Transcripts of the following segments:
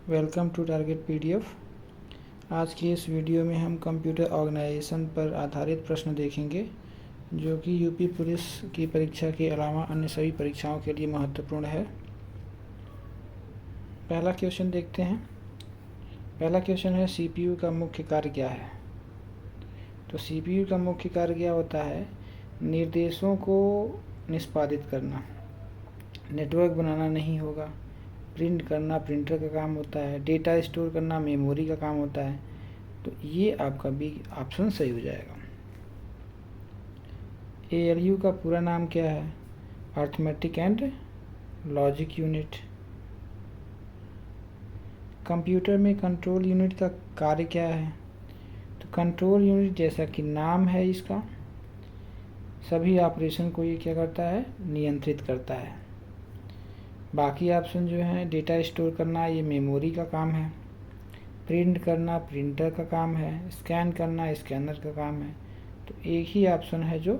Welcome to target PDF. आज की इस वीडियो में हम कंप्यूटर ऑर्गेनाइजेशन पर आधारित प्रश्न देखेंगे जो कि यूपी पुलिस की परीक्षा के अलावा अन्य सभी परीक्षाओं के लिए महत्वपूर्ण है। पहला क्वेश्चन देखते हैं। पहला क्वेश्चन है सीपीयू का मुख्य कार्य क्या है। तो सीपीयू का मुख्य कार्य क्या होता है? निर्देशों को निष्पादित करना, नेटवर्क बनाना नहीं होगा, प्रिंट करना प्रिंटर का काम होता है, डेटा स्टोर करना मेमोरी का काम होता है। तो ये आपका बी ऑप्शन सही हो जाएगा। एएलयू का पूरा नाम क्या है? Arithmetic and logic unit. Computer में कंट्रोल यूनिट का कार्य क्या है? तो कंट्रोल यूनिट जैसा कि नाम है इसका, सभी ऑपरेशन को ये क्या करता है? नियंत्रित करता है। बाकी ऑप्शन जो हैं, डेटा स्टोर करना ये मेमोरी का काम है, प्रिंट करना प्रिंटर का काम है, स्कैन करना स्कैनर का काम है। तो एक ही ऑप्शन है जो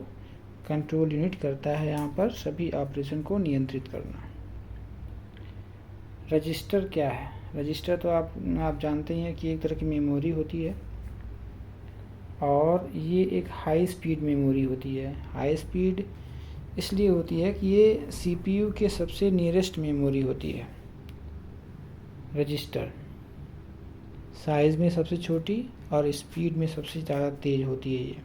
कंट्रोल यूनिट करता है यहाँ पर सभी ऑपरेशन को नियंत्रित करना। रजिस्टर क्या है? रजिस्टर तो आप जानते हैं कि एक तरह की मेमोरी होती है और ये एक हाई स्पीड मेमोरी होती है। हाई स्पीड इसलिए होती है कि ये सीपीयू के सबसे नियरेस्ट मेमोरी होती है। रजिस्टर साइज़ में सबसे छोटी और स्पीड में सबसे ज़्यादा तेज़ होती है ये।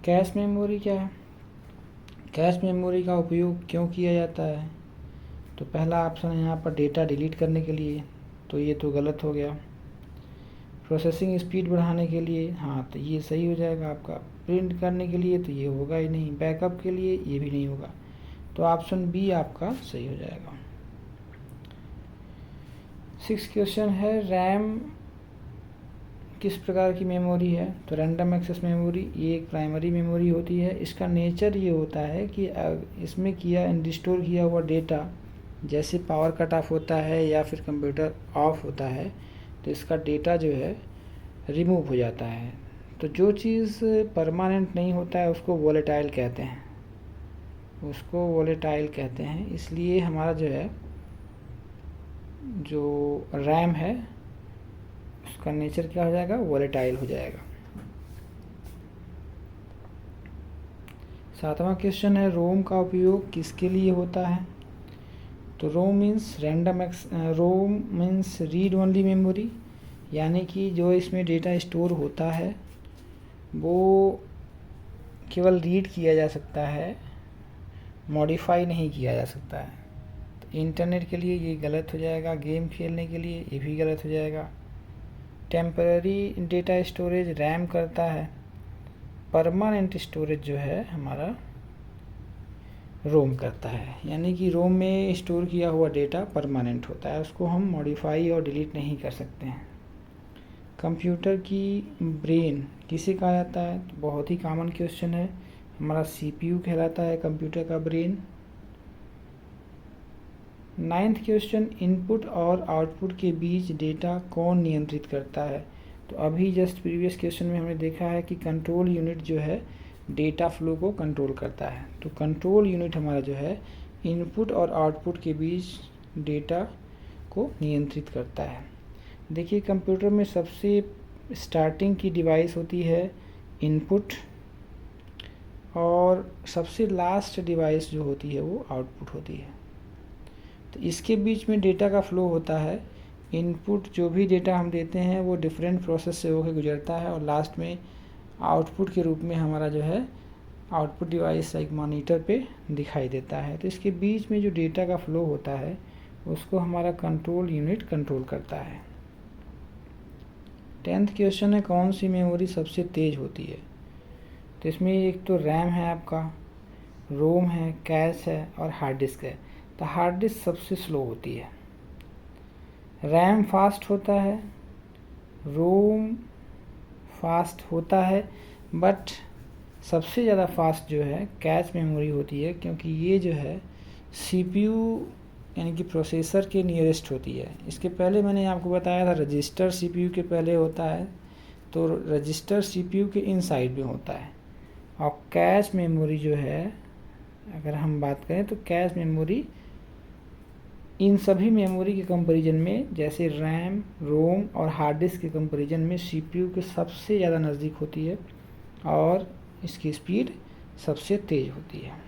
कैश मेमोरी क्या है? कैश मेमोरी का उपयोग क्यों किया जाता है? तो पहला ऑप्शन है यहाँ पर डेटा डिलीट करने के लिए, तो ये तो गलत हो गया। प्रोसेसिंग स्पीड बढ़ाने के लिए, हाँ तो ये सही हो जाएगा आपका। प्रिंट करने के लिए तो ये होगा ही नहीं। बैकअप के लिए ये भी नहीं होगा। तो ऑप्शन बी आपका सही हो जाएगा। 6 क्वेश्चन है, रैम किस प्रकार की मेमोरी है? तो रैंडम एक्सेस मेमोरी ये एक प्राइमरी मेमोरी होती है। इसका नेचर ये होता है कि इसमें स्टोर किया हुआ डेटा, जैसे पावर कट ऑफ होता है या फिर कंप्यूटर ऑफ होता है तो इसका डेटा जो है रिमूव हो जाता है। तो जो चीज़ परमानेंट नहीं होता है उसको वोलेटाइल कहते हैं, इसलिए हमारा जो है जो रैम है उसका नेचर क्या हो जाएगा? वोलेटाइल हो जाएगा। 7वां क्वेश्चन है, रोम का उपयोग किसके लिए होता है? तो रोम मीन्स रीड ओनली मेमोरी, यानी कि जो इसमें डेटा स्टोर होता है वो केवल रीड किया जा सकता है, मॉडिफाई नहीं किया जा सकता है। तो इंटरनेट के लिए ये गलत हो जाएगा, गेम खेलने के लिए ये भी गलत हो जाएगा। टेम्पररी डेटा स्टोरेज रैम करता है, परमानेंट स्टोरेज जो है हमारा रोम करता है, यानी कि रोम में स्टोर किया हुआ डेटा परमानेंट होता है, उसको हम मॉडिफाई और डिलीट नहीं कर सकते हैं। कंप्यूटर की ब्रेन किसे कहा जाता है? तो बहुत ही कॉमन क्वेश्चन है, हमारा सीपीयू कहलाता है कंप्यूटर का ब्रेन। 9th क्वेश्चन, इनपुट और आउटपुट के बीच डेटा कौन नियंत्रित करता है? तो अभी जस्ट प्रीवियस क्वेश्चन में हमने देखा है कि कंट्रोल यूनिट जो है डेटा फ्लो को कंट्रोल करता है। तो कंट्रोल यूनिट हमारा जो है इनपुट और आउटपुट के बीच डेटा को नियंत्रित करता है। देखिए कंप्यूटर में सबसे स्टार्टिंग की डिवाइस होती है इनपुट और सबसे लास्ट डिवाइस जो होती है वो आउटपुट होती है। तो इसके बीच में डेटा का फ्लो होता है। इनपुट जो भी डेटा हम देते हैं वो डिफरेंट प्रोसेस से होकर गुजरता है और लास्ट में आउटपुट के रूप में हमारा जो है आउटपुट डिवाइस एक मॉनिटर पे दिखाई देता है। तो इसके बीच में जो डेटा का फ्लो होता है उसको हमारा कंट्रोल यूनिट कंट्रोल करता है। 10th क्वेश्चन है, कौन सी मेमोरी सबसे तेज़ होती है? तो इसमें एक तो रैम है आपका, रोम है, कैश है और हार्ड डिस्क है। तो हार्ड डिस्क सबसे स्लो होती है, रैम फास्ट होता है, रोम फास्ट होता है, बट सबसे ज़्यादा फास्ट जो है कैश मेमोरी होती है, क्योंकि ये जो है सीपीयू यानी कि प्रोसेसर के नियरेस्ट होती है। इसके पहले मैंने आपको बताया था रजिस्टर सीपीयू के पहले होता है, तो रजिस्टर सीपीयू के इनसाइड में होता है। और कैश मेमोरी जो है, अगर हम बात करें तो कैश मेमोरी इन सभी मेमोरी के कंपैरिजन में, जैसे रैम, रोम और हार्ड डिस्क के कंपैरिजन में सीपीयू के सबसे ज़्यादा नज़दीक होती है और इसकी स्पीड सबसे तेज़ होती है।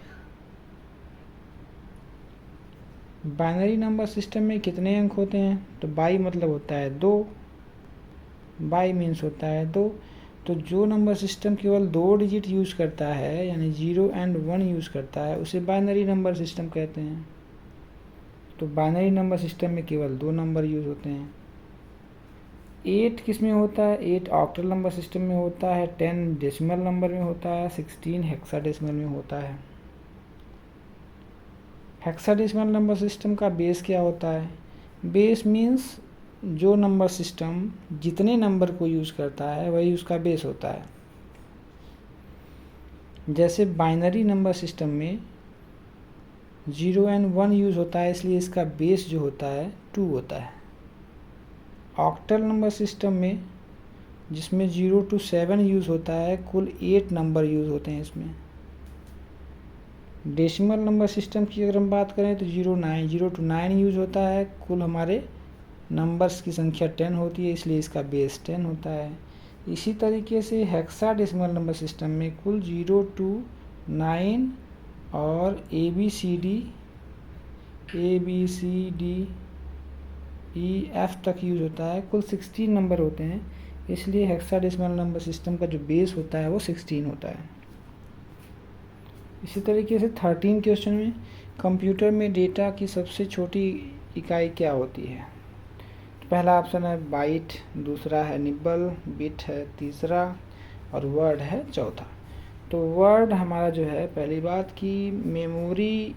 बाइनरी नंबर सिस्टम में कितने अंक होते हैं? तो बाई मतलब होता है 2, बाई मीन्स होता है 2। तो जो नंबर सिस्टम केवल 2 डिजिट यूज़ करता है, यानी 0 एंड 1 यूज़ करता है, उसे बाइनरी नंबर सिस्टम कहते हैं। तो बाइनरी नंबर सिस्टम में केवल 2 नंबर यूज़ होते हैं। 8 किस में होता है? 8 ऑक्टल नंबर सिस्टम में होता है, 10 डेसिमल नंबर में होता है, 16 हेक्साडेसिमल में होता है। हेक्साडेसिमल नंबर सिस्टम का बेस क्या होता है? बेस मीन्स जो नंबर सिस्टम जितने नंबर को यूज़ करता है वही उसका बेस होता है। जैसे बाइनरी नंबर सिस्टम में 0 एंड 1 यूज़ होता है, इसलिए इसका बेस जो होता है 2 होता है। ऑक्टल नंबर सिस्टम में, जिसमें 0 to 7 यूज़ होता है, कुल 8 नंबर यूज़ होते हैं इसमें। डेसिमल नंबर सिस्टम की अगर हम बात करें तो 0 to 9 यूज़ होता है, कुल हमारे नंबर्स की संख्या 10 होती है, इसलिए इसका बेस 10 होता है। इसी तरीके से हेक्साडेसिमल नंबर सिस्टम में कुल 0 to 9 और A B C D E F तक यूज़ होता है, कुल 16 नंबर होते हैं, इसलिए हेक्साडेसिमल नंबर सिस्टम का जो बेस होता है वो 16 होता है। इसी तरीके से 13 क्वेश्चन में, कंप्यूटर में डेटा की सबसे छोटी इकाई क्या होती है? तो पहला ऑप्शन है बाइट, दूसरा है निब्बल, बिट है तीसरा और वर्ड है चौथा। तो वर्ड हमारा जो है, पहली बात कि मेमोरी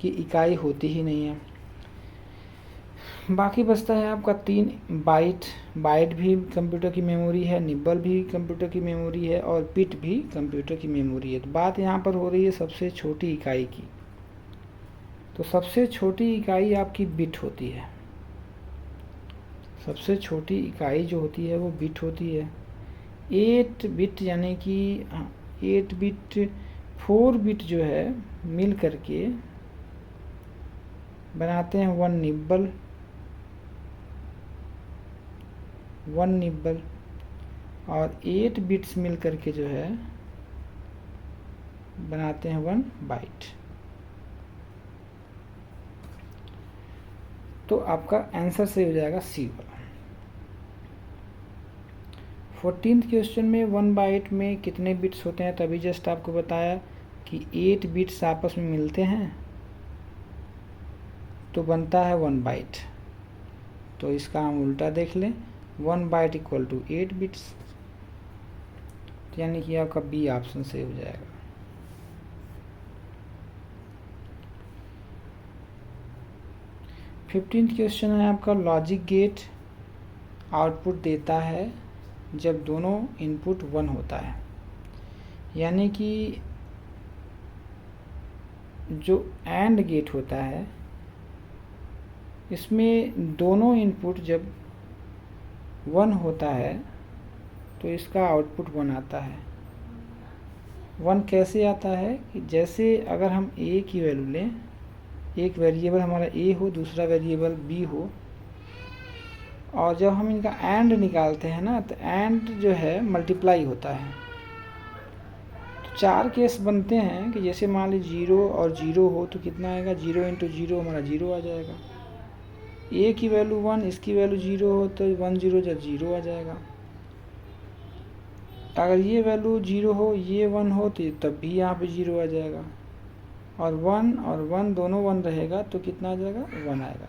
की इकाई होती ही नहीं है। बाकी बचता है आपका 3 बाइट। बाइट भी कंप्यूटर की मेमोरी है, निब्बल भी कंप्यूटर की मेमोरी है और बिट भी कंप्यूटर की मेमोरी है। तो बात यहाँ पर हो रही है सबसे छोटी इकाई की। तो सबसे छोटी इकाई आपकी बिट होती है। सबसे छोटी इकाई जो होती है वो बिट होती है। 8 बिट यानी कि 8 बिट 4 बिट जो है मिल करके बनाते हैं 1 निब्बल, 1 निब्बल, और 8 बिट्स मिल करके जो है बनाते हैं 1 बाइट। तो आपका आंसर सही हो जाएगा सी वाला। 14th क्वेश्चन में 1 बाइट में कितने बिट्स होते हैं? तभी जस्ट आपको बताया कि 8 बिट्स आपस में मिलते हैं तो बनता है 1 बाइट। तो इसका हम उल्टा देख लें, 1 बाइट इक्वल टू 8 बिट्स, यानी कि आपका बी ऑप्शन सही हो जाएगा। फिफ्टींथ क्वेश्चन है आपका, लॉजिक गेट आउटपुट देता है जब दोनों इनपुट 1 होता है। यानी कि जो एंड गेट होता है इसमें दोनों इनपुट जब 1 होता है तो इसका आउटपुट 1 आता है। 1 कैसे आता है कि जैसे अगर हम a की वैल्यू लें, एक वेरिएबल हमारा a हो, दूसरा वेरिएबल b हो, और जब हम इनका एंड निकालते हैं ना, तो एंड जो है मल्टीप्लाई होता है। तो 4 केस बनते हैं कि जैसे मान लीजिए 0 और 0 हो तो कितना आएगा, 0 इंटू 0 हमारा 0 आ जाएगा। a की वैल्यू 1, इसकी वैल्यू 0 हो तो 1 0 जब 0 आ जाएगा। अगर ये वैल्यू 0 हो, ये 1 हो तो तब भी यहाँ पे 0 आ जाएगा, और 1 और 1 दोनों 1 रहेगा तो कितना आ जाएगा, 1 आएगा।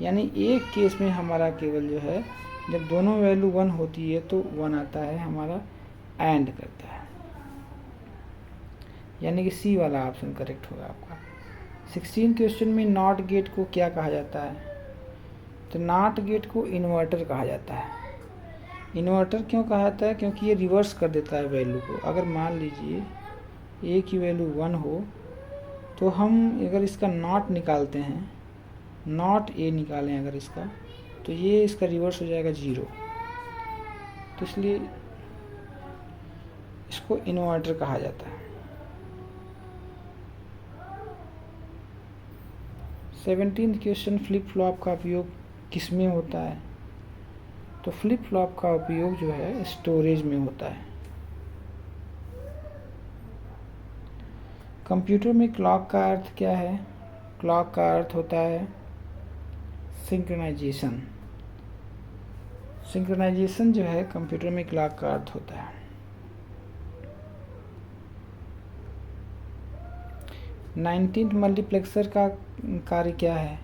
यानी एक केस में हमारा केवल जो है जब दोनों वैल्यू 1 होती है तो 1 आता है, हमारा एंड करता है। यानी कि सी वाला ऑप्शन करेक्ट होगा आपका। 16 क्वेश्चन में नॉट गेट को क्या कहा जाता है? तो नॉट गेट को इन्वर्टर कहा जाता है। इन्वर्टर क्यों कहा जाता है? क्योंकि ये रिवर्स कर देता है वैल्यू को। अगर मान लीजिए a की वैल्यू 1 हो तो हम अगर इसका नॉट निकालते हैं, नॉट a निकालें अगर इसका, तो ये इसका रिवर्स हो जाएगा 0। तो इसलिए इसको इन्वर्टर कहा जाता है। 17th क्वेश्चन, फ्लिप फ्लॉप का उपयोग किस में होता है? तो फ्लिप फ्लॉप का उपयोग जो है स्टोरेज में होता है। कंप्यूटर में क्लॉक का अर्थ क्या है? क्लॉक का अर्थ होता है सिंक्रोनाइजेशन। सिंक्रोनाइजेशन जो है कंप्यूटर में क्लॉक का अर्थ होता है। 19th मल्टीप्लेक्सर का कार्य क्या है?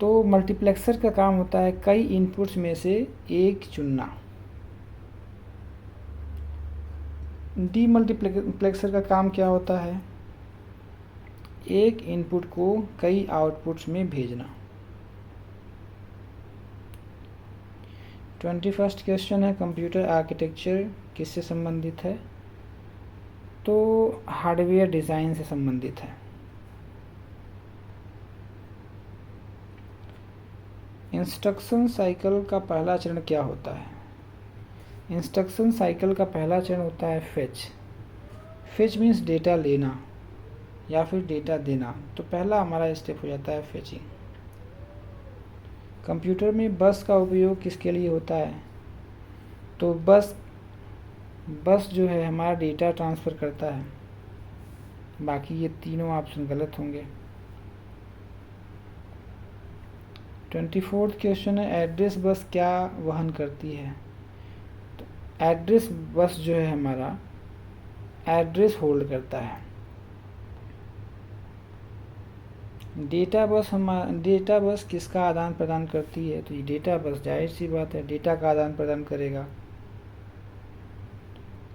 तो मल्टीप्लेक्सर का काम होता है कई इनपुट्स में से एक चुनना। डी मल्टीप्लेक्सर का काम क्या होता है? एक इनपुट को कई आउटपुट्स में भेजना। 21st क्वेश्चन है, कंप्यूटर आर्किटेक्चर किससे संबंधित है? तो हार्डवेयर डिज़ाइन से संबंधित है। इंस्ट्रक्शन साइकिल का पहला चरण क्या होता है? इंस्ट्रक्शन साइकिल का पहला चरण होता है फेच। फेच मीन्स डेटा लेना या फिर डेटा देना। तो पहला हमारा स्टेप हो जाता है फेचिंग। कंप्यूटर में बस का उपयोग किसके लिए होता है? तो बस जो है हमारा डेटा ट्रांसफ़र करता है। बाकी ये तीनों ऑप्शन गलत होंगे। 24th क्वेश्चन है, एड्रेस बस क्या वहन करती है? तो एड्रेस बस जो है हमारा एड्रेस होल्ड करता है। डेटा बस किसका आदान प्रदान करती है? तो ये डेटा बस जाहिर सी बात है डेटा का आदान प्रदान करेगा।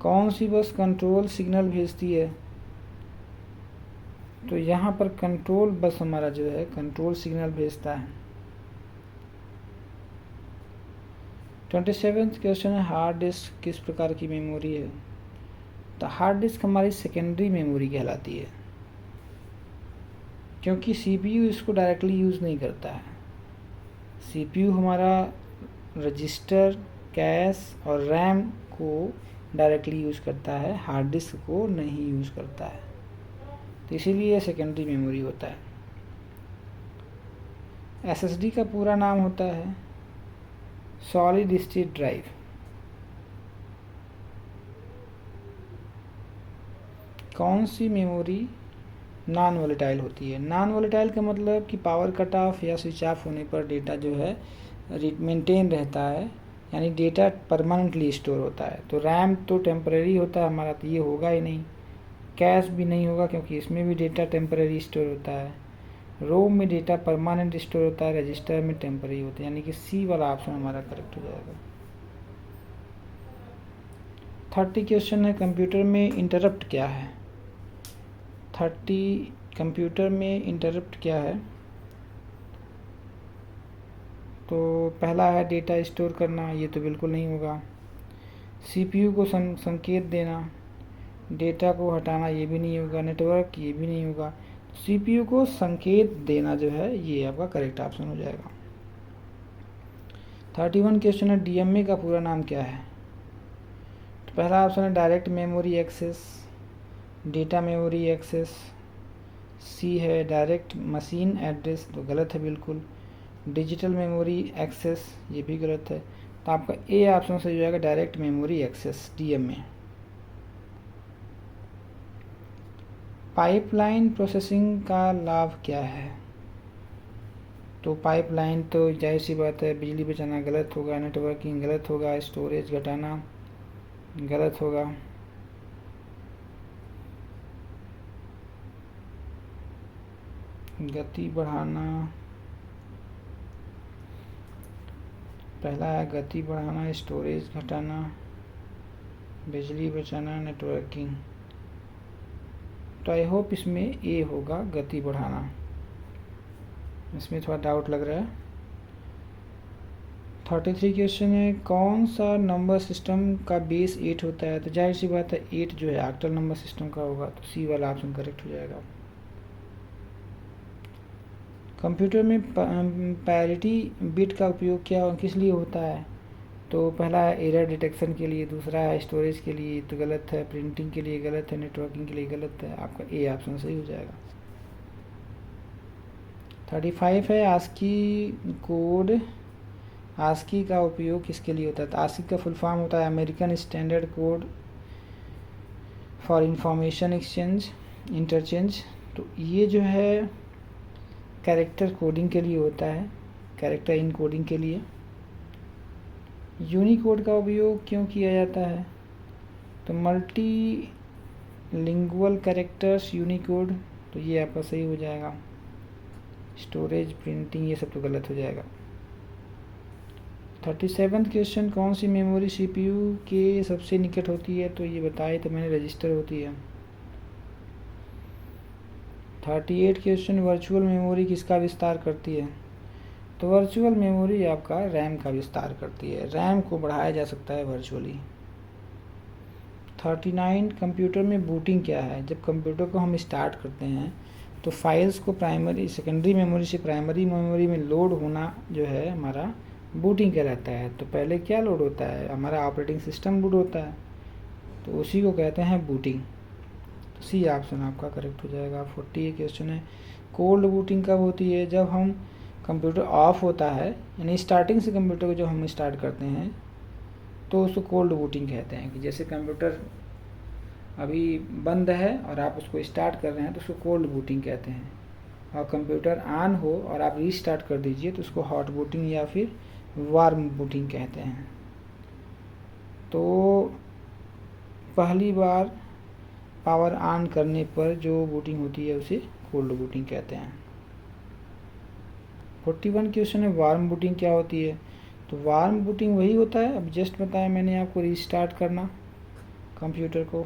कौन सी बस कंट्रोल सिग्नल भेजती है? तो यहाँ पर कंट्रोल बस हमारा जो है कंट्रोल सिग्नल भेजता है। 27th क्वेश्चन है, हार्ड डिस्क किस प्रकार की मेमोरी है? तो हार्ड डिस्क हमारी सेकेंडरी मेमोरी कहलाती है, क्योंकि सीपीयू इसको डायरेक्टली यूज़ नहीं करता है। सीपीयू हमारा रजिस्टर, कैश और रैम को डायरेक्टली यूज़ करता है, हार्ड डिस्क को नहीं यूज़ करता है, तो इसीलिए सेकेंडरी मेमोरी होता है। एसएसडी का पूरा नाम होता है सॉलिड स्टेट ड्राइव। कौन सी मेमोरी नॉन वोलेटाइल होती है? नॉन वोलेटाइल का मतलब कि पावर कट ऑफ या स्विच ऑफ होने पर डेटा जो है मेंटेन रहता है, यानी डेटा परमानेंटली स्टोर होता है। तो रैम तो टेम्परेरी होता है हमारा, तो ये होगा ही नहीं। कैश भी नहीं होगा क्योंकि इसमें भी डेटा टेम्परेरी स्टोर होता है। रोम में डेटा परमानेंट स्टोर होता है, रजिस्टर में टेम्परेरी होता है, यानी कि सी वाला ऑप्शन हमारा करेक्ट हो जाएगा। 30 क्वेश्चन है, कंप्यूटर में इंटरप्ट क्या है? 30 कंप्यूटर में इंटरप्ट क्या है? तो पहला है डेटा स्टोर करना, ये तो बिल्कुल नहीं होगा। सीपीयू को संकेत देना, डेटा को हटाना, ये भी नहीं होगा। नेटवर्क, ये भी नहीं होगा। सीपीयू को संकेत देना जो है ये आपका करेक्ट ऑप्शन हो जाएगा। 31 क्वेश्चन है, डीएमए का पूरा नाम क्या है? तो पहला ऑप्शन है direct memory access, data memory access. C है डायरेक्ट मशीन एड्रेस, तो गलत है बिल्कुल। डिजिटल मेमोरी एक्सेस, ये भी गलत है। तो आपका ए ऑप्शन सही हो जाएगा, direct memory access, DMA. Pipeline processing का लाभ क्या है? तो पाइपलाइन तो जाहिर सी बात है बिजली बचाना गलत होगा, नेटवर्किंग गलत होगा, स्टोरेज घटाना गलत होगा। गति बढ़ाना, पहला है गति बढ़ाना, स्टोरेज घटाना, बिजली बचाना, नेटवर्किंग। तो आई होप इसमें ए होगा, गति बढ़ाना। इसमें थोड़ा डाउट लग रहा है। 33 क्वेश्चन है, कौन सा नंबर सिस्टम का बेस 8 होता है? तो जाहिर सी बात है 8 जो है ऑक्टल नंबर सिस्टम का होगा, तो सी वाला ऑप्शन करेक्ट हो जाएगा। कंप्यूटर में पैरिटी बिट का उपयोग किस लिए होता है? तो पहला है एरर डिटेक्शन के लिए, दूसरा है स्टोरेज के लिए, तो गलत है। प्रिंटिंग के लिए गलत है, नेटवर्किंग के लिए गलत है। आपका ए ऑप्शन सही हो जाएगा। 35 है आस्की कोड। आस्की का उपयोग किसके लिए होता है? तो आस्की का फुल फॉर्म होता है American standard code for information exchange interchange. तो ये जो है कैरेक्टर कोडिंग के लिए होता है, कैरेक्टर इनकोडिंग के लिए। यूनिकोड का उपयोग क्यों किया जाता है? तो मल्टी लिंगुअल कैरेक्टर्स यूनिकोड, तो ये आपका सही हो जाएगा। स्टोरेज, प्रिंटिंग, ये सब तो गलत हो जाएगा। 37वां क्वेश्चन, कौन सी मेमोरी सीपीयू के सबसे निकट होती है? तो ये बताए तो मैंने, रजिस्टर होती है। 38 क्वेश्चन, वर्चुअल मेमोरी किसका विस्तार करती है? तो वर्चुअल मेमोरी आपका रैम का विस्तार करती है, रैम को बढ़ाया जा सकता है वर्चुअली। 39, कंप्यूटर में बूटिंग क्या है? जब कंप्यूटर को हम स्टार्ट करते हैं तो फाइल्स को प्राइमरी सेकेंडरी मेमोरी से प्राइमरी मेमोरी में लोड होना जो है हमारा बूटिंग कहलाता है। तो पहले क्या लोड होता है? हमारा ऑपरेटिंग सिस्टम बूट होता है, तो उसी को कहते हैं बूटिंग। तो सी ऑप्शन आपका करेक्ट हो जाएगा। 40 क्वेश्चन है, कोल्ड बूटिंग कब होती है? जब हम कंप्यूटर ऑफ होता है, यानी स्टार्टिंग से कंप्यूटर को जब हम स्टार्ट करते हैं तो उसको कोल्ड बूटिंग कहते हैं। कि जैसे कंप्यूटर अभी बंद है और आप उसको स्टार्ट कर रहे हैं तो उसको कोल्ड बूटिंग कहते हैं। और कंप्यूटर ऑन हो और आप रीस्टार्ट कर दीजिए तो उसको हॉट बूटिंग या फिर वार्म बूटिंग कहते हैं। तो पहली बार पावर ऑन करने पर जो बूटिंग होती है उसे कोल्ड बूटिंग कहते हैं। 41 क्वेश्चन है, वार्म बूटिंग क्या होती है? तो वार्म बूटिंग वही होता है, अब जस्ट बताया मैंने आपको, रीस्टार्ट करना कंप्यूटर को।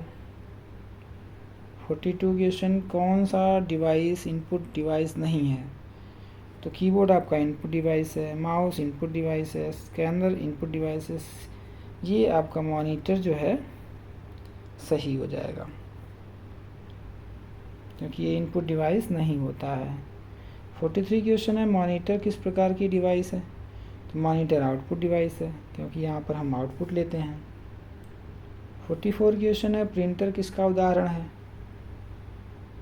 42 क्वेश्चन, कौन सा डिवाइस इनपुट डिवाइस नहीं है? तो कीबोर्ड आपका इनपुट डिवाइस है, माउस इनपुट डिवाइस है, स्कैनर इनपुट डिवाइस है। ये आपका मॉनिटर जो है सही हो जाएगा, क्योंकि ये इनपुट डिवाइस नहीं होता है। 43 क्वेश्चन है, मॉनिटर किस प्रकार की डिवाइस है? तो मॉनिटर आउटपुट डिवाइस है, क्योंकि यहाँ पर हम आउटपुट लेते हैं। 44 क्वेश्चन है, प्रिंटर किसका उदाहरण है?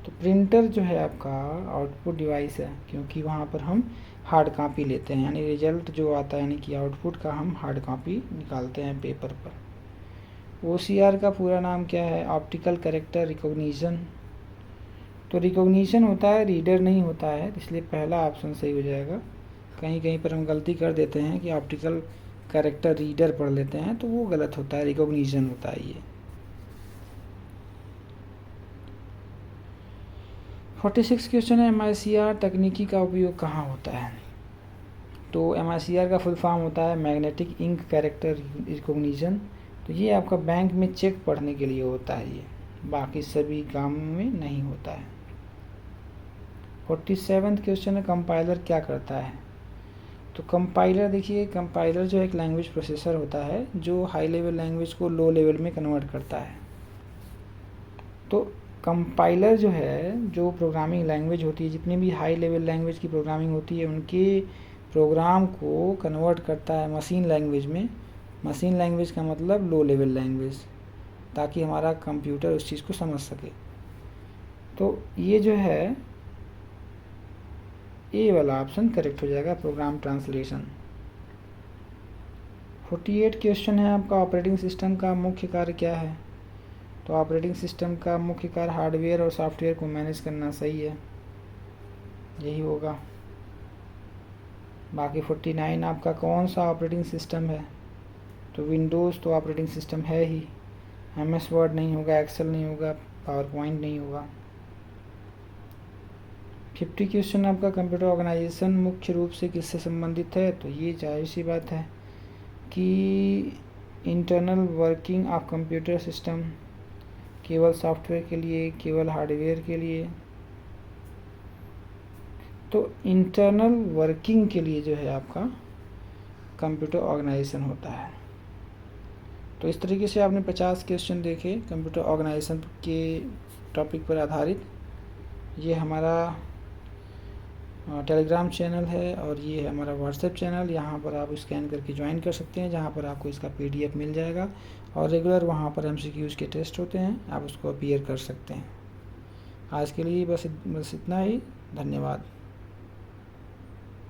तो प्रिंटर जो है आपका आउटपुट डिवाइस है, क्योंकि वहाँ पर हम हार्ड कॉपी लेते हैं, यानी रिजल्ट जो आता है यानी कि आउटपुट का हम हार्ड कॉपी निकालते हैं पेपर पर। OCR का पूरा नाम क्या है? Optical character recognition. तो रिकॉग्निशन होता है, रीडर नहीं होता है, इसलिए पहला ऑप्शन सही हो जाएगा। कहीं कहीं पर हम गलती कर देते हैं कि ऑप्टिकल कैरेक्टर रीडर पढ़ लेते हैं, तो वो गलत होता है, रिकॉग्निशन होता है ये। 46 क्वेश्चन है, MICR तकनीकी का उपयोग कहाँ होता है? तो MICR का फुल फॉर्म होता है मैग्नेटिक इंक कैरेक्टर रिकॉग्निशन। तो ये आपका बैंक में चेक पढ़ने के लिए होता है, ये बाकी सभी कामों में नहीं होता है। 47वां क्वेश्चन है, कंपाइलर क्या करता है? तो कंपाइलर, देखिए कंपाइलर जो एक लैंग्वेज प्रोसेसर होता है जो हाई लेवल लैंग्वेज को लो लेवल में कन्वर्ट करता है। तो कंपाइलर जो है, जो प्रोग्रामिंग लैंग्वेज होती है, जितनी भी हाई लेवल लैंग्वेज की प्रोग्रामिंग होती है उनके प्रोग्राम को कन्वर्ट करता है मशीन लैंग्वेज में। मशीन लैंग्वेज का मतलब लो लेवल लैंग्वेज, ताकि हमारा कंप्यूटर उस चीज़ को समझ सके। तो ये जो है ए वाला ऑप्शन करेक्ट हो जाएगा, प्रोग्राम ट्रांसलेशन। 48 क्वेश्चन है आपका, ऑपरेटिंग सिस्टम का मुख्य कार्य क्या है? तो ऑपरेटिंग सिस्टम का मुख्य कार्य हार्डवेयर और सॉफ्टवेयर को मैनेज करना, सही है, यही होगा। बाकी 49 आपका, कौन सा ऑपरेटिंग सिस्टम है? तो विंडोज़ तो ऑपरेटिंग सिस्टम है ही। MS वर्ड नहीं होगा, एक्सेल नहीं होगा, पावर पॉइंट नहीं होगा। 50 क्वेश्चन आपका, कंप्यूटर ऑर्गेनाइजेशन मुख्य रूप से किससे संबंधित है? तो ये जाहिर सी बात है कि internal working of computer system, केवल सॉफ्टवेयर के लिए, केवल हार्डवेयर के लिए? तो इंटरनल वर्किंग के लिए जो है आपका कंप्यूटर ऑर्गेनाइजेशन होता है। तो इस तरीके से आपने 50 क्वेश्चन देखे कंप्यूटर ऑर्गेनाइजेशन के टॉपिक पर आधारित। ये हमारा टेलीग्राम चैनल है और ये है हमारा व्हाट्सएप चैनल। यहाँ पर आप स्कैन करके ज्वाइन कर सकते हैं, जहाँ पर आपको इसका PDF मिल जाएगा और रेगुलर वहाँ पर MCQs के टेस्ट होते हैं, आप उसको अपीयर कर सकते हैं। आज के लिए बस इतना ही, धन्यवाद।